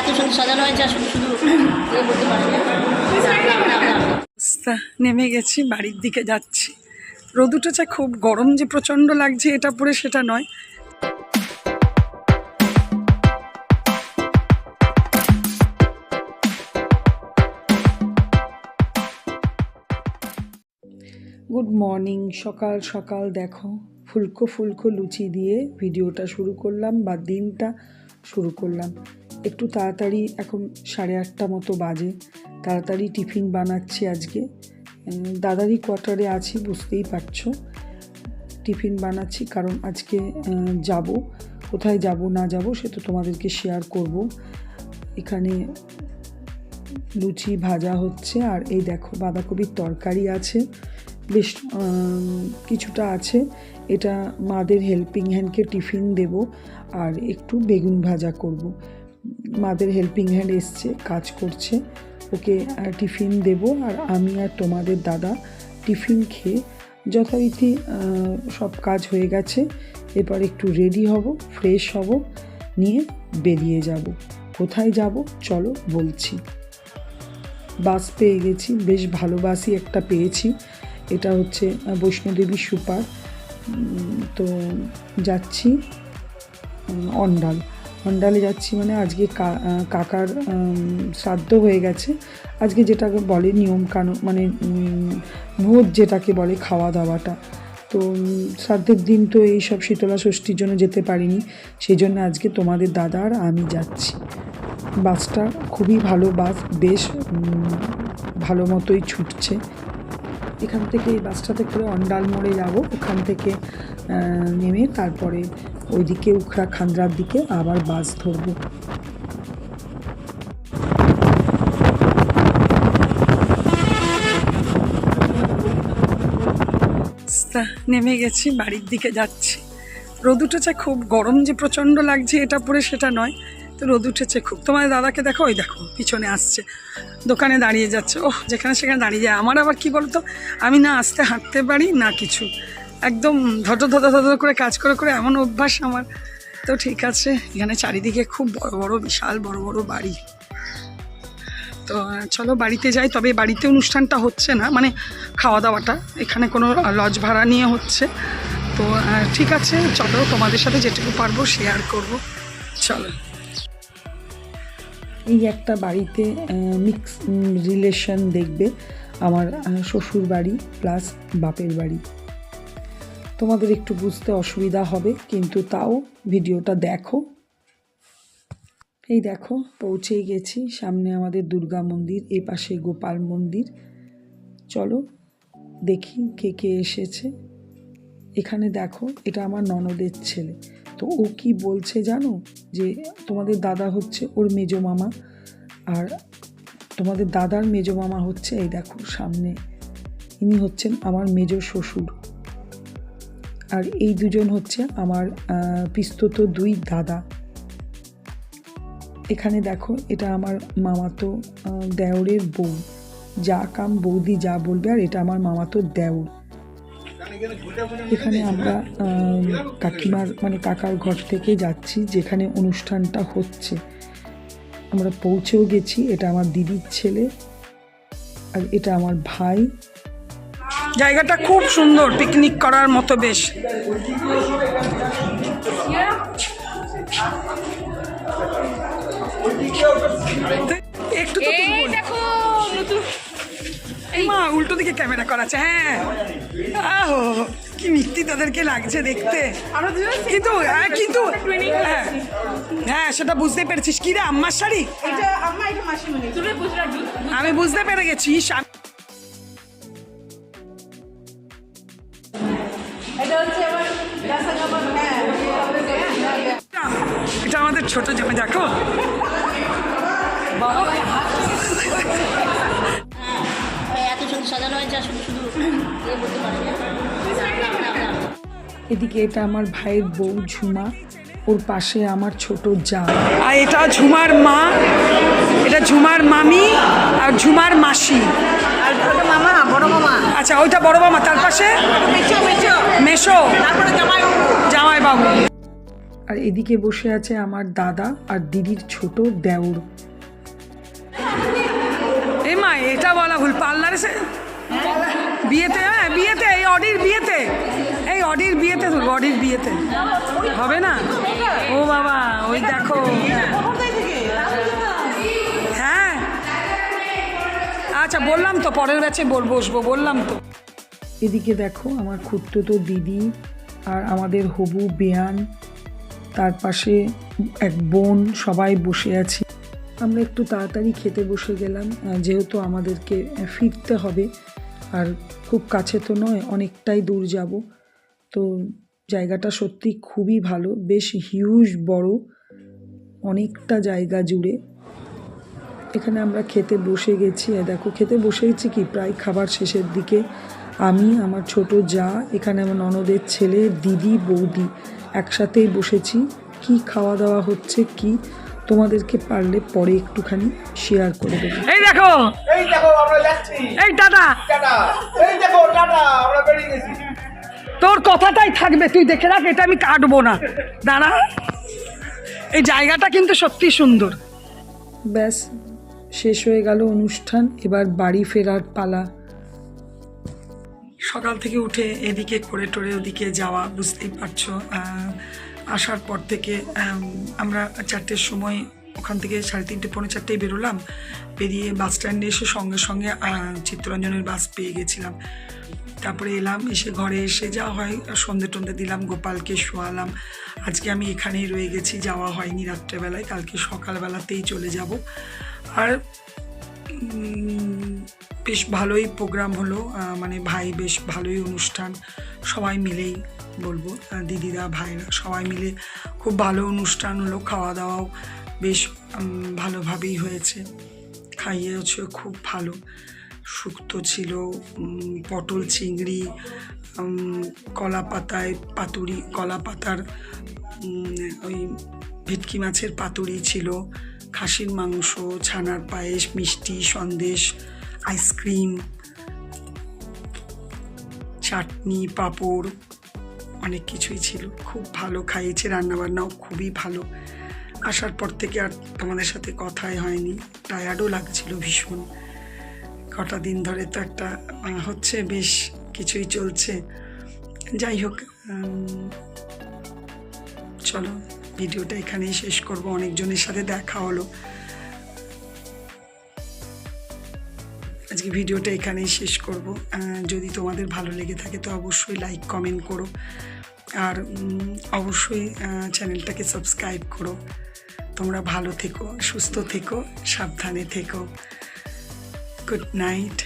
এত সুন্দর সাজানো হয়েছে শুধু শুধু বলতে পারি নেমে গেছি, বাড়ির দিকে যাচ্ছি। রোদ উঠেছে খুব, গরম যে প্রচণ্ড লাগছে এটা পরে সেটা নয়। Good morning. সকাল সকাল দেখো ফুলকো ফুলকো লুচি দিয়ে ভিডিওটা শুরু করলাম বা দিনটা শুরু করলাম। একটু তাড়াতাড়ি, এখন 8:30 মতো বাজে। তাড়াতাড়ি টিফিন বানাচ্ছি আজকে। দাদারই কোয়ার্টারে আছি, বুঝতেই পারছো। টিফিন বানাচ্ছি কারণ আজকে যাব, কোথায় যাব না যাব সে তো তোমাদেরকে শেয়ার করব। এখানে লুচি ভাজা হচ্ছে আর এই দেখো বাঁধাকপির তরকারি আছে, বেশ কিছুটা আছে। এটা মাদের হেল্পিং হ্যান্ডকে টিফিন দেব আর একটু বেগুন ভাজা করব। মাদের হেল্পিং হ্যান্ড এসছে, কাজ করছে, ওকে টিফিন দেব। আর আমি আর তোমাদের দাদা টিফিন খেয়ে যথারীতি সব কাজ হয়ে গেছে। এবার একটু রেডি হব, ফ্রেশ হব, নিয়ে বেরিয়ে যাব। কোথায় যাব চলো বলছি। বাস পেয়ে গেছি, বেশ ভালো বাসই একটা পেয়েছি। এটা হচ্ছে বৈষ্ণোদেবী সুপার। তো যাচ্ছি অন্ডালে যাচ্ছি, মানে আজকে কাকার শ্রাদ্ধ হয়ে গেছে। আজকে যেটাকে বলে নিয়ম কানুন, মানে ভোজ যেটাকে বলে, খাওয়া দাওয়াটা। তো শ্রাদ্ধের দিন তো এইসব শীতলা ষষ্ঠীর জন্য যেতে পারিনি, সেই জন্য আজকে তোমাদের দাদা আর আমি যাচ্ছি। বাসটা খুবই ভালো বাস, বেশ ভালো মতোই ছুটছে। এখান থেকে এই বাসটাতে করে অন্ডাল মোড়ে যাব, ওখান থেকে নেমে তারপরে ওইদিকে উখড়া খান্দ্রার দিকে আবার বাস ধরব। নেমে গেছি, বাড়ির দিকে যাচ্ছি। রোদ উঠেছে খুব, গরম যে প্রচণ্ড লাগছে এটা পরে সেটা নয়, তো রোদ উঠেছে খুব। তোমার দাদাকে দেখো, ওই দেখো পিছনে আসছে, দোকানে দাঁড়িয়ে যাচ্ছে। ওহ, যেখানে সেখানে দাঁড়িয়ে যায়। আমার আবার কি বলতো, আমি না আস্তে হাঁটতে পারি না কিছু, একদম ধর করে কাজ করে করে এমন অভ্যাস আমার। তো ঠিক আছে, এখানে চারিদিকে খুব বড় বড় বিশাল বড় বড় বাড়ি। তো চলো বাড়িতে যাই। তবে বাড়িতে অনুষ্ঠানটা হচ্ছে না, মানে খাওয়া দাওয়াটা এখানে কোনো লজ ভাড়া নিয়ে হচ্ছে। তো ঠিক আছে, চলো তোমাদের সাথে যেটুকু পারবো শেয়ার করব। চলো। এই একটা বাড়িতে মিক্স রিলেশন দেখবে, আমার শ্বশুর বাড়ি প্লাস বাপের বাড়ি। তোমাদের একটু বুঝতে অসুবিধা হবে, কিন্তু তাও ভিডিওটা দেখো। এই দেখো পৌঁছেই গেছি, সামনে আমাদের দুর্গা মন্দির, এ পাশে গোপাল মন্দির। চলো দেখি কে কে এসেছে। এখানে দেখো, এটা আমার ননদের ছেলে। তো ও কি বলছে জানো, যে তোমাদের দাদা হচ্ছে ওর মেজো মামা, আর তোমাদের দাদার মেজো মামা হচ্ছে এই দেখো সামনে, ইনি হচ্ছেন আমার মেজো শ্বশুর। আর এই দুজন হচ্ছে আমার পিস্তত 2 দাদা। এখানে দেখো, এটা আমার মামাতো দেওরের বউ, যা কাম বৌদি যা বলবে, আর এটা আমার মামাতো দেওর। এখানে আমরা কাকিমার মানে কাকার ঘর থেকে যাচ্ছি যেখানে অনুষ্ঠানটা হচ্ছে। আমরা পৌঁছেও গেছি। এটা আমার দিদির ছেলে আর এটা আমার ভাই। জায়গাটা খুব সুন্দর, পিকনিক করার মতো বেশ। একটু তো মা উল্টো দিকে ক্যামেরা করাচ্ছে। হ্যাঁ, আহো কি মিষ্টি তাদেরকে লাগছে দেখতে। কিন্তু কিন্তু হ্যাঁ সেটা বুঝতে পেরেছিস। কি রে, আম্মার শাড়ি? আমি বুঝতে পেরে গেছি। এটা আমাদের ছোট জামাই, দেখো এত সুন্দর সাজানো হয়েছে শুধু শুধু বলতে পারি। এদিকে এটা আমার ভাইয়ের বউ ঝুমা, ওর পাশে আমার ছোট যা। আর এটা ঝুমার মা, এটা ঝুমার মামি আর ঝুমার মাসি। আর ওটা মামা, বড় মামা। আচ্ছা, ওইটা বড় মামা, তার পাশে মেশো, তারপরে জামাই বাবু। আর এদিকে বসে আছে আমার দাদা আর দিদির ছোট দেওর। এই মা এটা বলা ভুল, পার্লারে বিয়েতে, হ্যাঁ বিয়েতে, এই অডির বিয়েতে, এই অডির বিয়েতে তুলবো, অডির বিয়েতে হবে না? ও বাবা ওই দেখো, হ্যাঁ আচ্ছা বললাম তো পরের ব্যাচে বসবো, বললাম তো। এদিকে দেখো আমার খুড়তুতো দিদি আর আমাদের হবু বেয়ান, তার পাশে এক বোন, সবাই বসে আছি। আমরা একটু তাড়াতাড়ি খেতে বসে গেলাম, যেহেতু আমাদেরকে ফিরতে হবে আর খুব কাছে তো নয়, অনেকটাই দূর যাব। তো জায়গাটা সত্যি খুবই ভালো, বেশ হিউজ বড়, অনেকটা জায়গা জুড়ে। এখানে আমরা খেতে বসে গেছি, দেখো খেতে বসে গেছি কি প্রায় খাবার শেষের দিকে। আমি, আমার ছোট যা, এখানে আমার ননদের ছেলে, দিদি, বৌদি একসাথেই বসেছি। কি খাওয়া দাওয়া হচ্ছে কি তোমাদেরকে পারলে পরে একটুখানি শেয়ার করে দেবো। এই দেখো, এই দেখো আমরা যাচ্ছি, এই টাটা টাটা, এই দেখো টাটা, আমরা বেরিয়ে গেছি। তোর কথাটাই থাকবে, তুই দেখে রাখ, এটা আমি কাটবো না, দাঁড়া। এই জায়গাটা কিন্তু সত্যি সুন্দর। ব্যাস শেষ হয়ে গেল অনুষ্ঠান, এবার বাড়ি ফেরার পালা। সকাল থেকে উঠে এদিকে করে টোরে ওদিকে যাওয়া, বুঝতেই পারছো। আসার পর থেকে আমরা 4টের সময় ওখান থেকে 3:30 পৌনে 4টায় বেরোলাম, বেরিয়ে বাস স্ট্যান্ডে এসে সঙ্গে সঙ্গে চিত্তরঞ্জনের বাস পেয়ে গেছিলাম। তারপরে এলাম, এসে ঘরে এসে যা হয় সন্ধে টন্ধে দিলাম, গোপালকে শোয়ালাম। আজকে আমি এখানেই রয়ে গেছি, যাওয়া হয়নি রাত্রেবেলায়, কালকে সকালবেলাতেই চলে যাব। আর বেশ ভালোই প্রোগ্রাম হলো, মানে ভাই বেশ ভালোই অনুষ্ঠান, সবাই মিলেই বলবো, দিদিরা ভাইরা সবাই মিলে খুব ভালো অনুষ্ঠান হলো। খাওয়া দাওয়াও বেশ ভালোভাবেই হয়েছে, খাইয়েছে খুব ভালো। শুক্তো ছিল, পটল চিংড়ি, কলা পাতায় পাতুরি, কলা পাতার ওই ভেটকি মাছের পাতুরি ছিল, খাসির মাংস, ছানার পায়েস, মিষ্টি, সন্দেশ, আইসক্রিম, চাটনি, পাঁপড়, অনেক কিছুই ছিল। খুব ভালো খাইয়েছে, রান্নাবান্নাও খুবই ভালো। আসার পর থেকে আর তোমাদের সাথে কথাই হয়নি, টায়ার্ডও লাগছিল ভীষণ। কটা দিন ধরে তো একটা হচ্ছে, বেশ কিছুই চলছে। যাই হোক, চলো ভিডিওটা এখানেই শেষ করব। অনেকজনের সাথে দেখা হলো, আজকে ভিডিওটা এখানেই শেষ করব। যদি তোমাদের ভালো লেগে থাকে তো অবশ্যই লাইক কমেন্ট করো, আর অবশ্যই চ্যানেলটাকে সাবস্ক্রাইব করো। তোমরা ভালো থেকো, সুস্থ থেকো, সাবধানে থেকো। Good night.